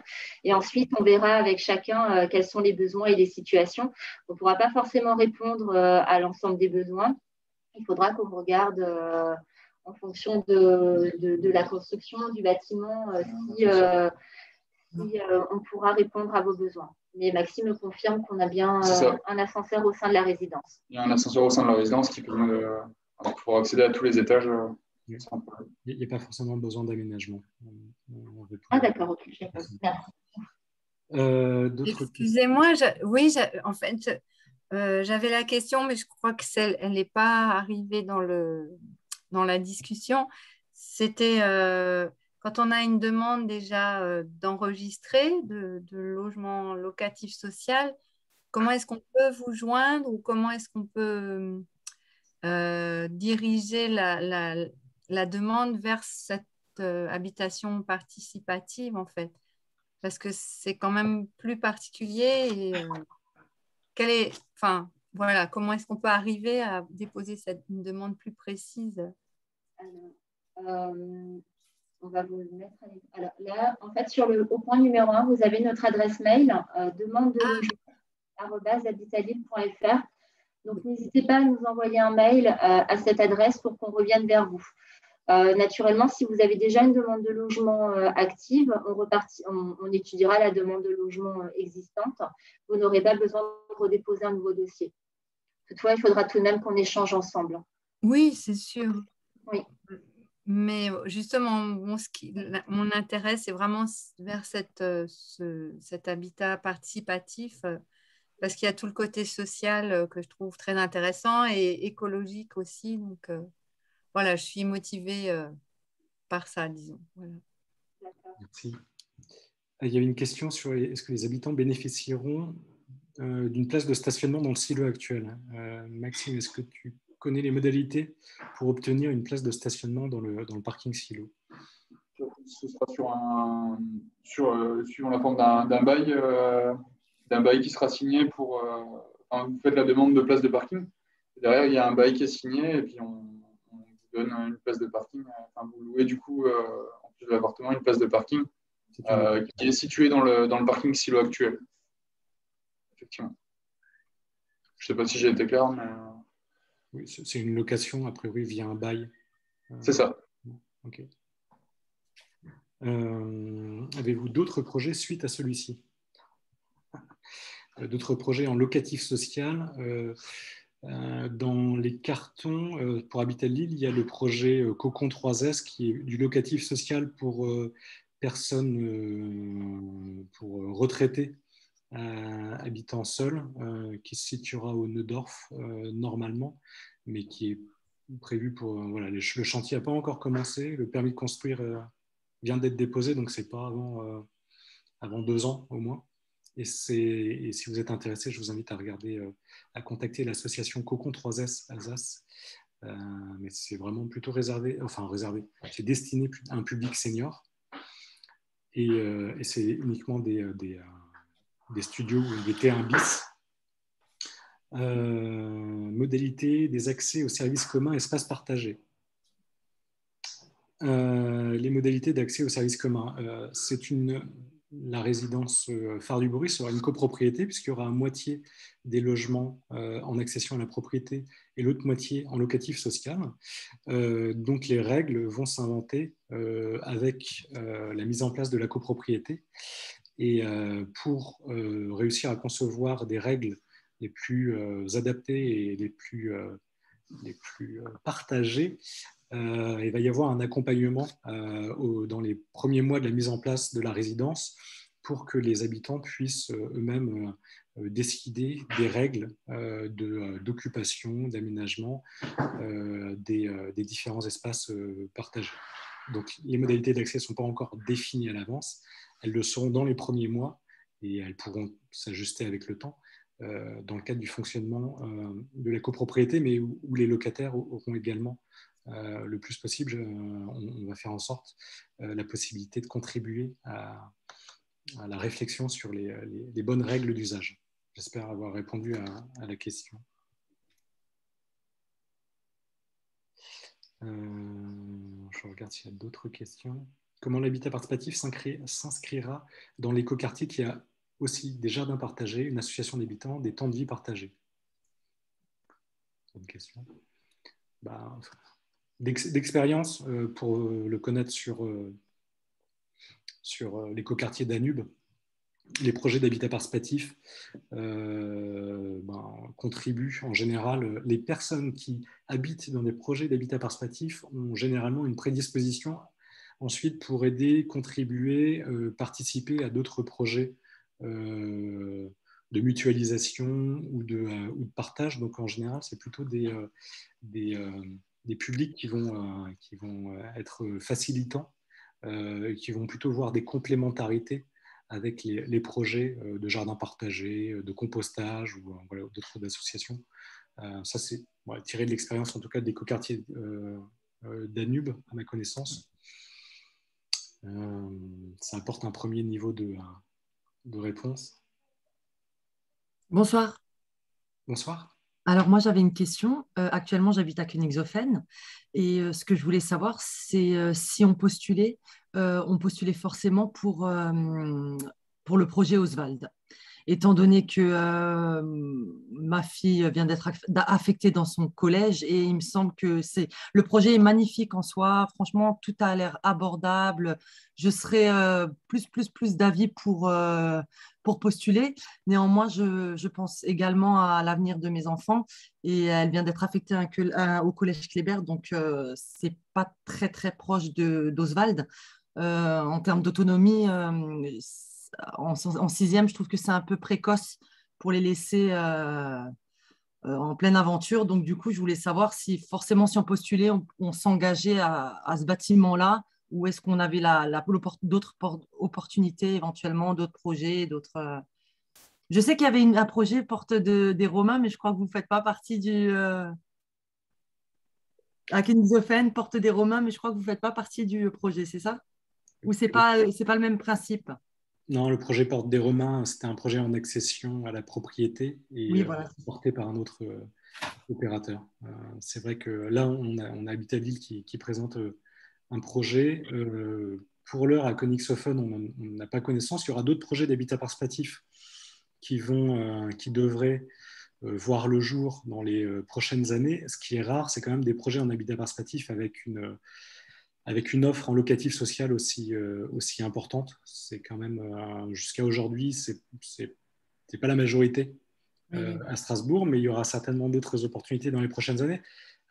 Et ensuite, on verra avec chacun quels sont les besoins et les situations. On ne pourra pas forcément répondre à l'ensemble des besoins. Il faudra qu'on regarde en fonction de la construction du bâtiment si on pourra répondre à vos besoins. Mais Maxime me confirme qu'on a bien un ascenseur au sein de la résidence. Il y a un ascenseur au sein de la résidence qui permet pour accéder à tous les étages. Il n'y a pas forcément besoin d'aménagement. D'accord, ok. Merci. Excusez-moi, oui, en fait, j'avais la question, mais je crois que elle n'est pas arrivée dans la discussion. C'était quand on a une demande déjà d'enregistrer de logement locatif social, comment est-ce qu'on peut vous joindre ou comment est-ce qu'on peut diriger la demande vers cette habitation participative, en fait? Parce que c'est quand même plus particulier et voilà, comment est-ce qu'on peut arriver à déposer une demande plus précise? Alors, on va vous le mettre. Alors là, en fait, au point numéro 1, vous avez notre adresse mail demande de logement@habitalille.fr. Donc, n'hésitez pas à nous envoyer un mail à cette adresse pour qu'on revienne vers vous. Naturellement, si vous avez déjà une demande de logement active, on étudiera la demande de logement existante. Vous n'aurez pas besoin de redéposer un nouveau dossier. Toutefois, il faudra tout de même qu'on échange ensemble. Oui, c'est sûr. Oui. Mais justement, mon intérêt, c'est vraiment vers cet habitat participatif parce qu'il y a tout le côté social que je trouve très intéressant et écologique aussi. Donc, voilà, je suis motivée par ça, disons. Voilà. Merci. Il y avait une question sur est-ce que les habitants bénéficieront d'une place de stationnement dans le silo actuel. Maxime, est-ce que tu connais les modalités pour obtenir une place de stationnement dans le parking silo? Ce sera suivant la forme d'un bail qui sera signé pour. Vous faites la demande de place de parking. Et derrière, il y a un bail qui est signé et puis on vous donne une place de parking. Vous louez du coup, en plus de l'appartement, une place de parking qui est située dans le parking silo actuel. Effectivement. Je ne sais pas si j'ai été clair, mais. Oui, c'est une location, a priori, via un bail. C'est ça. Ok. Avez-vous d'autres projets suite à celui-ci? D'autres projets en locatif social? Dans les cartons pour Habitat-Lille, il y a le projet Cocon 3S qui est du locatif social pour personnes, pour retraités habitant seuls, qui se situera au Neudorf normalement, mais qui est prévu pour... voilà, le chantier n'a pas encore commencé, le permis de construire vient d'être déposé, donc ce n'est pas avant 2 ans au moins. Et si vous êtes intéressé, je vous invite à regarder, à contacter l'association Cocon 3S Alsace. Mais c'est vraiment plutôt réservé, c'est destiné à un public senior. Et c'est uniquement des studios ou des T1 bis. Modalité des accès aux services communs, espaces partagés. Les modalités d'accès aux services communs. La résidence Phare du Bruit sera une copropriété puisqu'il y aura à moitié des logements en accession à la propriété et l'autre moitié en locatif social. Donc les règles vont s'inventer avec la mise en place de la copropriété. Et pour réussir à concevoir des règles les plus adaptées et les plus partagées, il va y avoir un accompagnement dans les premiers mois de la mise en place de la résidence pour que les habitants puissent eux-mêmes décider des règles d'occupation, d'aménagement des différents espaces partagés. Donc, les modalités d'accès ne sont pas encore définies à l'avance. Elles le seront dans les premiers mois et elles pourront s'ajuster avec le temps dans le cadre du fonctionnement de la copropriété, mais où les locataires auront également le plus possible, on va faire en sorte la possibilité de contribuer à la réflexion sur les bonnes règles d'usage. J'espère avoir répondu à la question. Je regarde s'il y a d'autres questions. Comment l'habitat participatif s'inscrira dans l'écoquartier qui a aussi des jardins partagés, une association d'habitants, des temps de vie partagés? C'est une question. D'expérience, pour le connaître sur l'écoquartier Danube, les projets d'habitat participatif contribuent en général. Les personnes qui habitent dans des projets d'habitat participatif ont généralement une prédisposition ensuite pour aider, contribuer, participer à d'autres projets de mutualisation ou de partage. Donc en général, c'est plutôt des publics qui vont être facilitants, qui vont plutôt voir des complémentarités avec les projets de jardins partagés, de compostage ou d'autres associations. Ça, c'est tiré de l'expérience, en tout cas, des d'écoquartiers Danube, à ma connaissance. Ça apporte un premier niveau de réponse. Bonsoir. Bonsoir. Alors moi, j'avais une question. Actuellement, j'habite à Königshofen et ce que je voulais savoir, c'est si on postulait forcément pour le projet Oswald. Étant donné que ma fille vient d'être affectée dans son collège et il me semble que le projet est magnifique en soi. Franchement, tout a l'air abordable. Je serais plus d'avis pour postuler. Néanmoins, je pense également à l'avenir de mes enfants et elle vient d'être affectée au collège Kléber, donc c'est pas très très proche d'Oswald. En termes d'autonomie, en sixième, je trouve que c'est un peu précoce pour les laisser en pleine aventure. Donc, du coup, je voulais savoir si forcément, si on postulait, on s'engageait à ce bâtiment-là ou est-ce qu'on avait d'autres opportunités, éventuellement, d'autres projets, d'autres... Je sais qu'il y avait un projet porte des Romains, mais je crois que vous ne faites pas partie à Königshofen, porte des Romains, mais je crois que vous ne faites pas partie du projet, c'est ça? Ou c'est pas le même principe? Non, le projet Porte des Romains, c'était un projet en accession à la propriété et oui, voilà. porté par un autre opérateur. C'est vrai que là, on a Habitat-Ville qui présente un projet. Pour l'heure, à Königshofen, on n'a pas connaissance. Il y aura d'autres projets d'habitat participatif qui devraient voir le jour dans les prochaines années. Ce qui est rare, c'est quand même des projets en habitat participatif avec une offre en locatif social aussi importante. C'est quand même, jusqu'à aujourd'hui, c'est pas la majorité à Strasbourg, mais il y aura certainement d'autres opportunités dans les prochaines années.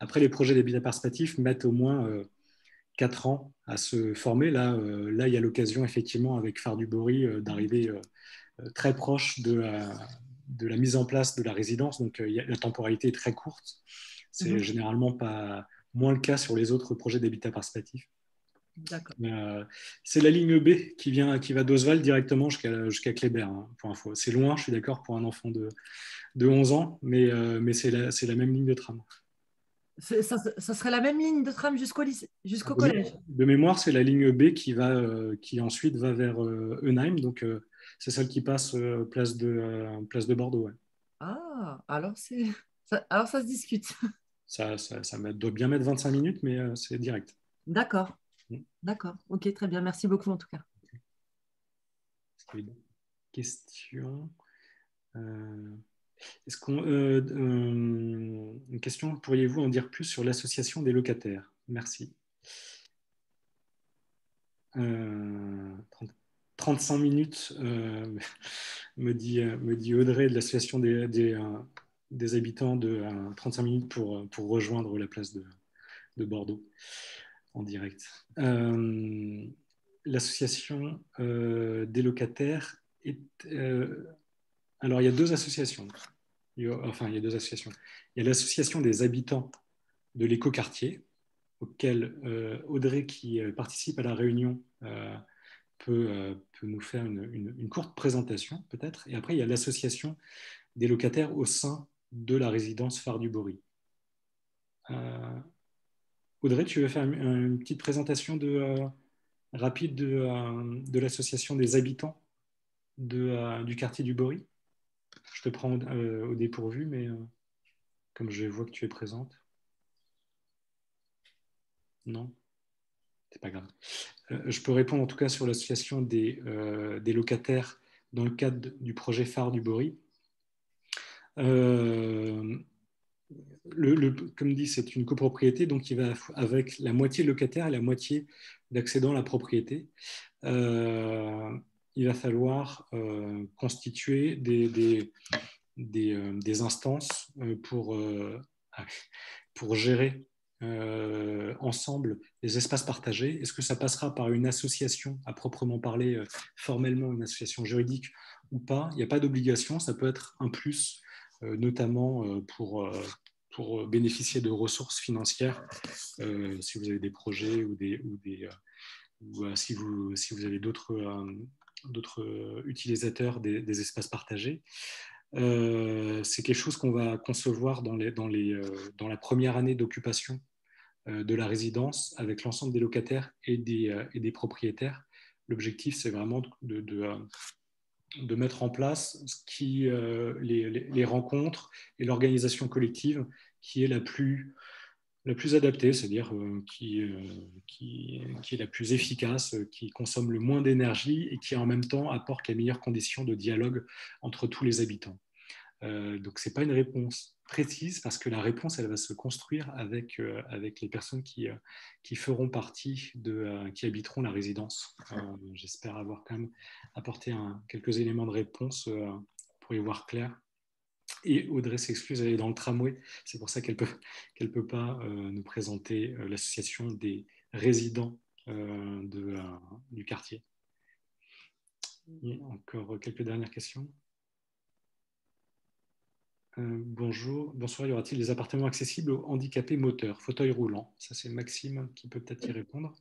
Après, les projets d'habitat participatif mettent au moins 4 ans à se former. Là, il y a l'occasion, effectivement, avec Phare du Bory, d'arriver très proche de la mise en place de la résidence. Donc, la temporalité est très courte. C'est généralement pas moins le cas sur les autres projets d'habitat participatif. C'est la ligne B qui va d'Oswald directement jusqu'à Kléber, hein, pour info. C'est loin, je suis d'accord, pour un enfant de 11 ans, mais c'est la même ligne de tram. Ça serait la même ligne de tram jusqu'au collège? De mémoire, c'est la ligne B qui ensuite va vers Eunheim, donc c'est celle qui passe place de Bordeaux. Ouais. Ah, alors ça se discute. Ça doit bien mettre 25 minutes, mais c'est direct. D'accord. D'accord. Ok, très bien. Merci beaucoup en tout cas. Question. Une question, pourriez-vous en dire plus sur l'association des locataires? Merci. 35 minutes, me dit Audrey de l'association des habitants, de 35 minutes pour rejoindre la place de Bordeaux en direct. L'association des locataires alors, il y a deux associations. Il y a deux associations. Il y a l'association des habitants de l'écoquartier, auquel Audrey, qui participe à la réunion, peut nous faire une courte présentation, peut-être. Et après, il y a l'association des locataires au sein de la résidence Phare du Bory. Audrey, tu veux faire une petite présentation rapide de l'association des habitants du quartier du Bory? Je te prends au dépourvu, mais comme je vois que tu es présente. Non, c'est pas grave. Je peux répondre en tout cas sur l'association des locataires dans le cadre du projet phare du Bory. Comme dit, c'est une copropriété, donc il va avec la moitié locataire et la moitié d'accédant à la propriété. Il va falloir constituer des instances pour gérer ensemble les espaces partagés. Est-ce que ça passera par une association à proprement parler, formellement une association juridique ou pas? Il n'y a pas d'obligation, ça peut être un plus, notamment pour bénéficier de ressources financières, si vous avez des projets ou si vous avez d'autres utilisateurs des espaces partagés. C'est quelque chose qu'on va concevoir dans la première année d'occupation de la résidence avec l'ensemble des locataires et des propriétaires. L'objectif, c'est vraiment de mettre en place les rencontres et l'organisation collective qui est la plus adaptée, c'est-à-dire qui est la plus efficace, qui consomme le moins d'énergie et qui en même temps apporte les meilleures conditions de dialogue entre tous les habitants. Donc ce n'est pas une réponse précise parce que la réponse, elle va se construire avec les personnes qui feront partie qui habiteront la résidence. J'espère avoir quand même apporté quelques éléments de réponse pour y voir clair. Et Audrey s'excuse, elle est dans le tramway, c'est pour ça qu'elle peut pas nous présenter l'association des résidents du quartier. Et encore quelques dernières questions. Bonsoir, y aura-t-il des appartements accessibles aux handicapés moteurs, fauteuil roulant? Ça, c'est Maxime qui peut peut-être y répondre.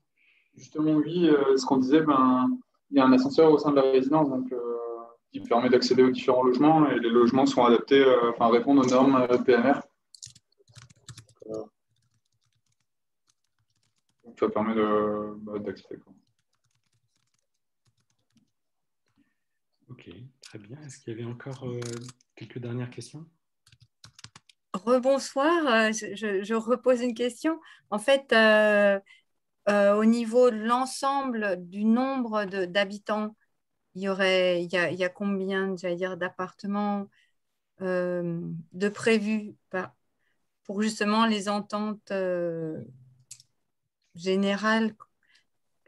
Justement, oui, ce qu'on disait, il y a un ascenseur au sein de la résidence donc, qui permet d'accéder aux différents logements et les logements sont adaptés, répondent aux normes PMR. Donc, ça permet d'accéder. Ok, très bien. Est-ce qu'il y avait encore quelques dernières questions? Rebonsoir, je repose une question. En fait, au niveau de l'ensemble du nombre d'habitants, il y a combien, j'allais dire, d'appartements de prévus pour justement les ententes générales?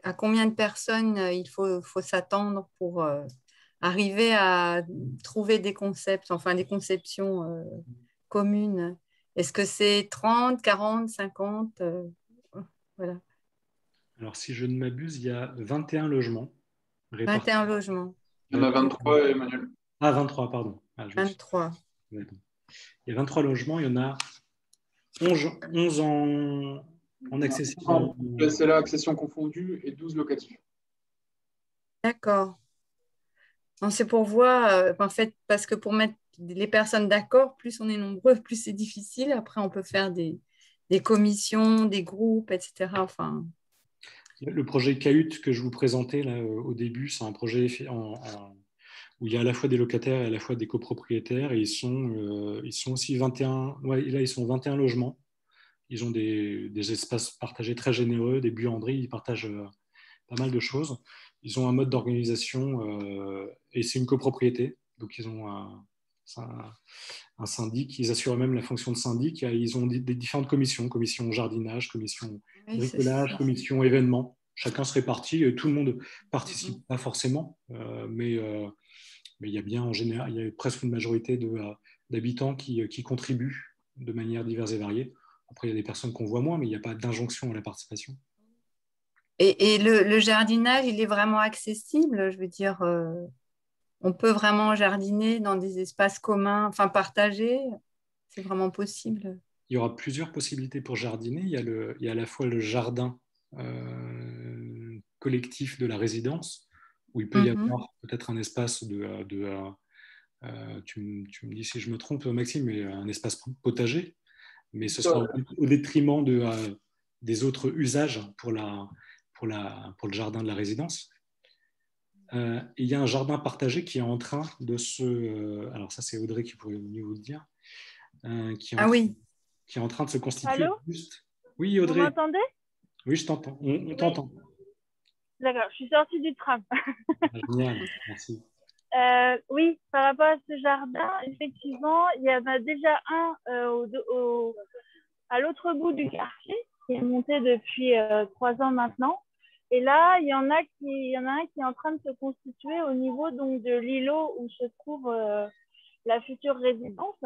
À combien de personnes il faut s'attendre pour arriver à trouver des concepts, enfin des conceptions communes? Est-ce que c'est 30, 40, 50 voilà. Alors, si je ne m'abuse, il y a 21 logements répartis. 21 logements. Il y en a 23, Emmanuel. Ah, 23, pardon. 23. Il y a 23 logements, il y en a 11 en accession. C'est là, accession confondue et 12 locatifs. D'accord. C'est pour voir, en fait, parce que pour mettre les personnes d'accord, plus on est nombreux, plus c'est difficile. Après, on peut faire des commissions, des groupes, etc. Enfin... Le projet CAHUT que je vous présentais là, au début, c'est un projet où il y a à la fois des locataires et à la fois des copropriétaires. Et ils sont aussi 21, là, ils sont 21 logements. Ils ont des espaces partagés très généreux, des buanderies, ils partagent pas mal de choses. Ils ont un mode d'organisation et c'est une copropriété. Donc, ils ont un syndic. Ils assurent même la fonction de syndic. Ils ont des différentes commissions, commission jardinage, commission bricolage, commission événements. Chacun se répartit. Tout le monde participe pas forcément, mais il y a bien en général, il y a presque une majorité d'habitants qui contribuent de manière diverse et variée. Après, il y a des personnes qu'on voit moins, mais il n'y a pas d'injonction à la participation. Et le jardinage, il est vraiment accessible? Je veux dire, on peut vraiment jardiner dans des espaces communs, enfin partagés? C'est vraiment possible? Il y aura plusieurs possibilités pour jardiner. Il y a à la fois le jardin collectif de la résidence, où il peut y avoir peut-être un espace tu me dis si je me trompe, Maxime, mais un espace potager, mais ce sera au détriment des autres usages pour le jardin de la résidence. Et il y a un jardin partagé qui est en train de se... alors ça, c'est Audrey qui pourrait mieux vous le dire. Qui est en train de se constituer. Allô? Juste. Oui, Vous Audrey. m'entendez? Oui, je t'entends. On t'entend. D'accord, je suis sortie du tram. Génial, merci. Oui, par rapport à ce jardin, effectivement, il y en a déjà un à l'autre bout du quartier qui est monté depuis 3 ans maintenant. Et là, il y en a un qui est en train de se constituer au niveau donc de l'îlot où se trouve la future résidence.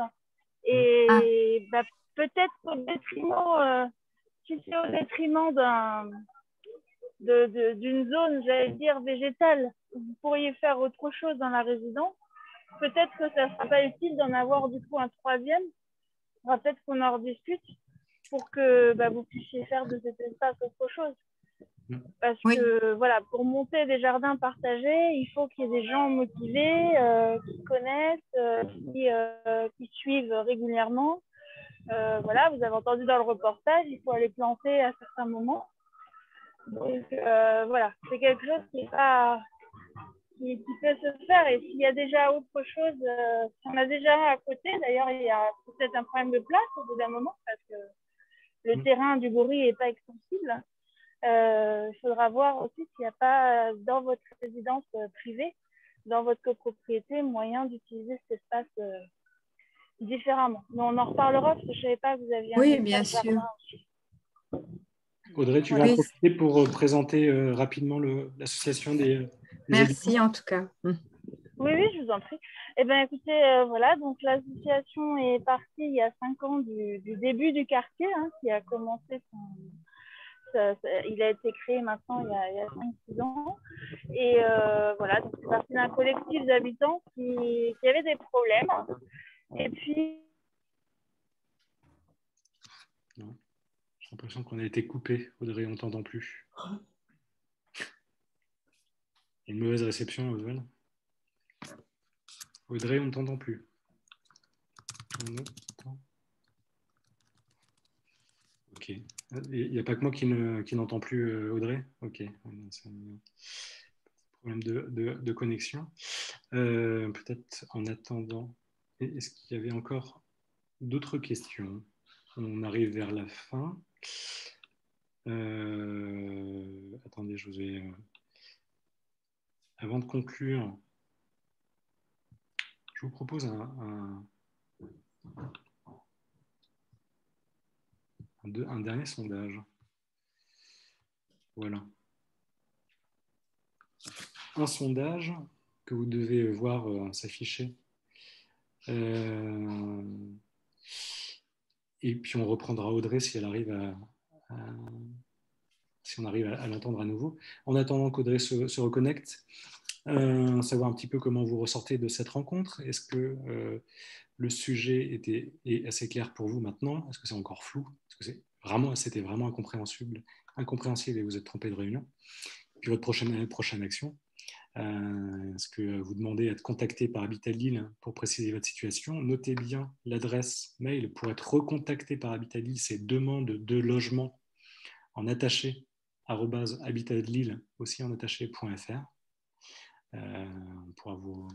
Et peut-être au détriment, si c'est au détriment d'une zone, j'allais dire, végétale, vous pourriez faire autre chose dans la résidence. Peut-être que ça ne sera pas utile d'en avoir du coup un troisième. Il faudra peut-être qu'on en rediscute pour que vous puissiez faire de cet espace autre chose. Parce que voilà, pour monter des jardins partagés, il faut qu'il y ait des gens motivés, qui connaissent, qui suivent régulièrement. Voilà, vous avez entendu dans le reportage, il faut aller planter à certains moments. Donc voilà, c'est quelque chose qui peut se faire. Et s'il y a déjà autre chose, si on a déjà un à côté, d'ailleurs, il y a peut-être un problème de place au bout d'un moment parce que le terrain du Bourry n'est pas extensible. Il faudra voir aussi s'il n'y a pas dans votre résidence privée, dans votre copropriété, moyen d'utiliser cet espace différemment. Mais on en reparlera parce que je ne savais pas que vous aviez un bien espace sûr. jardin aussi. Audrey, tu vas en profiter pour présenter rapidement l'association des Merci habitants. en tout cas. Oui, je vous en prie. Eh bien, écoutez, voilà, donc l'association est partie il y a 5 ans du début du quartier, qui a commencé il a été créé maintenant il y a 5-6 ans. Et voilà, donc c'est parti d'un collectif d'habitants qui avaient des problèmes. Et puis... Non. J'ai l'impression qu'on a été coupé, Audrey, on ne t'entend plus. Une mauvaise réception, Oswald. Audrey, on ne t'entend plus. Ok. Il n'y a pas que moi qui n'entend plus Audrey. Ok. C'est un problème de connexion. Peut-être en attendant, est-ce qu'il y avait encore d'autres questions? On arrive vers la fin. Attendez, je vous ai... Avant de conclure, je vous propose un dernier sondage. Voilà. Un sondage que vous devez voir s'afficher. Et puis on reprendra Audrey si elle arrive si on arrive à l'entendre à nouveau. En attendant qu'Audrey se reconnecte, savoir un petit peu comment vous ressortez de cette rencontre. Est-ce que le sujet est assez clair pour vous maintenant? Est-ce que c'est encore flou? Est-ce que c'était vraiment incompréhensible et vous êtes trompé de réunion? Puis votre prochaine action. Est-ce que vous demandez à être contacté par Habitat Lille pour préciser votre situation? Notez bien l'adresse mail pour être recontacté par Habitat Lille, c'est demande de logement en attaché @habitatlille aussi en attaché.fr. On pourra vous...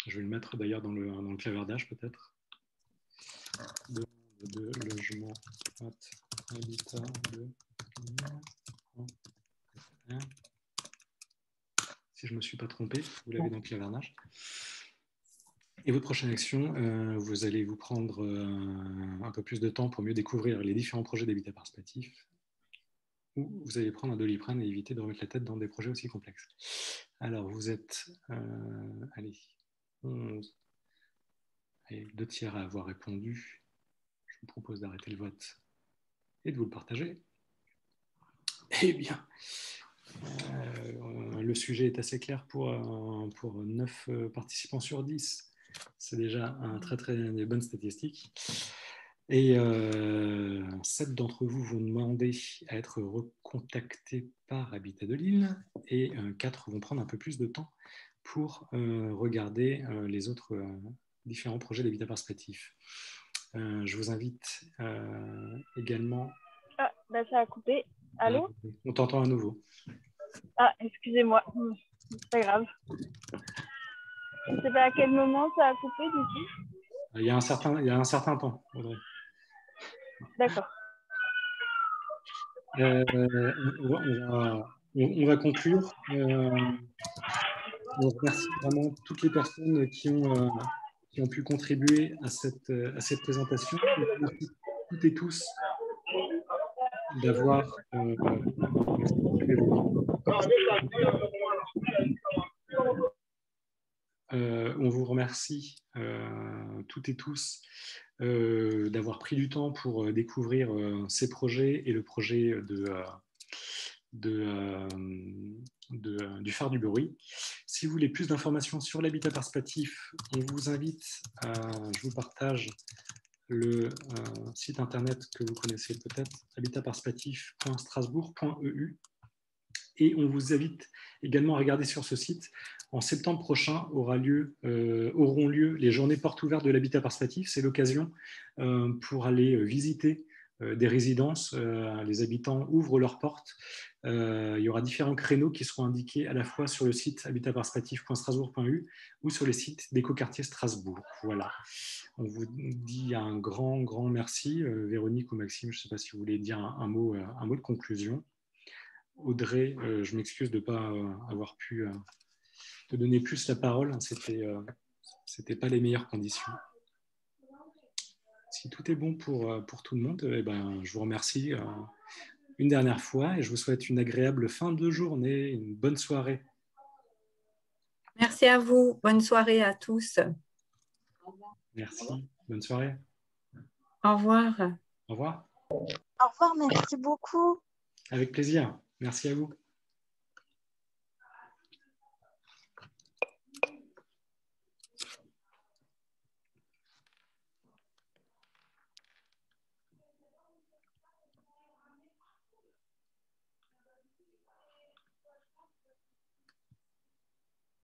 Je vais le mettre d'ailleurs dans le clavardage peut-être. De logement habitat de Lille. Si je ne me suis pas trompé, vous l'avez dans le clavardage. Et votre prochaine action, vous allez vous prendre un peu plus de temps pour mieux découvrir les différents projets d'habitat participatif, ou vous allez prendre un Doliprane et éviter de remettre la tête dans des projets aussi complexes. Alors, vous êtes, allez, 11, et 2/3 à avoir répondu. Je vous propose d'arrêter le vote et de vous le partager. Eh bien, le sujet est assez clair pour 9 participants sur 10. C'est déjà des bonnes statistiques. Et 7 d'entre vous vont demander à être recontactés par Habitat de Lille et 4 vont prendre un peu plus de temps pour regarder les autres différents projets d'habitat participatif. Je vous invite également... Bah, ça a coupé. Allô? On t'entend à nouveau. Ah, excusez-moi. C'est pas grave. Je ne sais pas à quel moment ça a coupé, du coup. Il y a un certain temps, Audrey. D'accord. On va conclure. On remercie vraiment toutes les personnes qui ont pu contribuer à cette présentation. On remercie toutes et tous d'avoir on vous remercie toutes et tous d'avoir pris du temps pour découvrir ces projets et le projet du phare du bruit. Si vous voulez plus d'informations sur l'habitat participatif, on vous invite je vous partage le site internet que vous connaissez peut-être, habitatparticipatif.strasbourg.eu. Et on vous invite également à regarder sur ce site. En septembre prochain auront lieu les journées portes ouvertes de l'habitat participatif. C'est l'occasion pour aller visiter des résidences. Les habitants ouvrent leurs portes. Il y aura différents créneaux qui seront indiqués à la fois sur le site habitatparticipatif.strasbourg.eu ou sur les sites d'Écoquartier Strasbourg. Voilà. On vous dit un grand merci. Véronique ou Maxime, je ne sais pas si vous voulez dire un mot de conclusion. Audrey, je m'excuse de ne pas avoir pu te donner plus la parole. C'était pas les meilleures conditions. Si tout est bon pour tout le monde, je vous remercie une dernière fois et je vous souhaite une agréable fin de journée, une bonne soirée. Merci à vous. Bonne soirée à tous. Merci. Bonne soirée. Au revoir. Au revoir. Au revoir, merci beaucoup. Avec plaisir. Merci à vous.